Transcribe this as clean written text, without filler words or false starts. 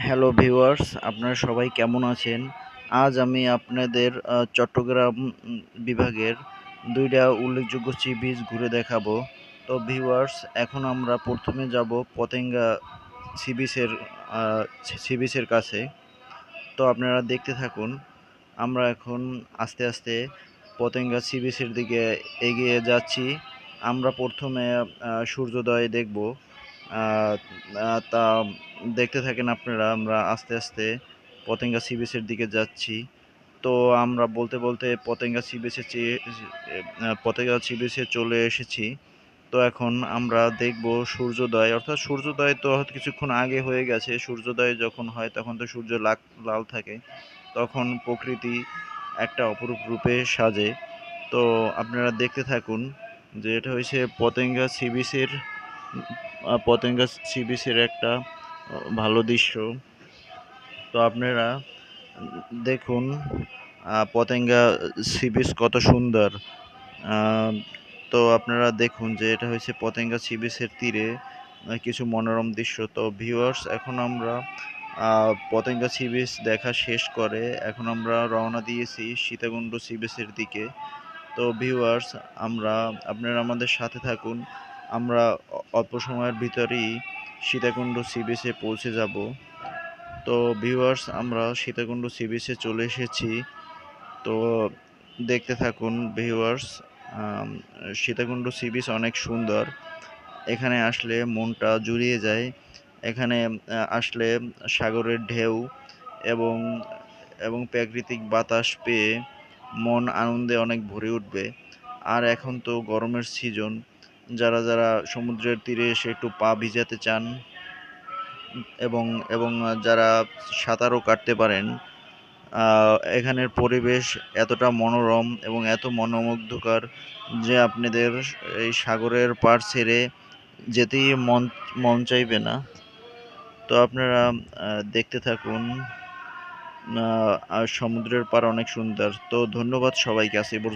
Hello viewers, আপনারা সবাই কেমন আছেন? আজ আমি আপনাদের চট্টগ্রাম বিভাগের ২ টা উল্লেখযোগ্য সি বিচ ঘুরে দেখাবো। তো ভিউয়ার্স, এখন আমরা প্রথমে যাব পতেঙ্গা সি বিচের আ সি বিচের কাছে। তো আপনারা দেখতে থাকুন। আমরা এখন আস্তে, আস্তে পতেঙ্গা সি বিচের দিকে এগিয়ে যাচ্ছি। আমরা প্রথমে সূর্যোদয় দেখব। আ আ তা দেখতে থাকেন আপনারা। আমরা আস্তে, আস্তে পতেঙ্গা সি বিচের দিকে যাচ্ছি। তো আমরা বলতে, বলতে পতেঙ্গা সি বিচে চলে এসেছি। তো এখন আমরা দেখব সূর্যোদয়, অর্থাৎ সূর্যোদয় তো হয়তো কিছুক্ষণ আগে হয়ে গেছে। সূর্যোদয় যখন হয় তখন তো সূর্য লাল থাকে। তখন প্রকৃতি একটা অপরূপ রূপে সাজে। তো আপনারা দেখতে থাকুন যে এটা হইছে পতেঙ্গা সি বিচের একটা ভালো দৃশ্য। তো আপনারা দেখুন পতেঙ্গা সি বিচ কত সুন্দর। আ তো আপনারা দেখুন যে এটা হইছে পতেঙ্গা সি বিচের তীরে কিছু মনোরম দৃশ্য। তো ভিউয়ার্স, এখন আমরা পতেঙ্গা সি বিচ দেখা শেষ করে এখন আমরা রওনা দিয়েছি সীতাকুণ্ড সি বিচের দিকে। তো ভিউয়ার্স, আপনারা আমাদের সাথে থাকুন। আমরা অল্প সময়ের ভিতরেই সীতাকুণ্ড সি বিচে পৌঁছে যাব। তো ভিউয়ার্স, আমরা সীতাকুণ্ড সি বিচে চলে এসেছি। তো দেখতে থাকুন ভিউয়ার্স। আম সীতাকুণ্ড সি বিচ অনেক সুন্দর। এখানে আসলে মনটা জুড়িয়ে যায়। এখানে আসলে সাগরের ঢেউ এবং প্রাকৃতিক বাতাস পেয়ে মন আনন্দে অনেক ভরে উঠবে। আর এখন তো গরমের সিজন। যারা সমুদ্রের তীরে এসে একটু পা ভিজাতে চান এবং যারা সাঁতারও কাটতে পারেন, এখানের পরিবেশ এতটা মনোরম এবং এত মনোমুগ্ধকর যে আপনাদের এই সাগরের পাড় ছেড়ে যেতেই মন চাইবে না। তো আপনারা দেখতে থাকুন। আর সমুদ্রের পাড় অনেক সুন্দর। তো ধন্যবাদ সবাইকে। আজ এ পর্যন্ত।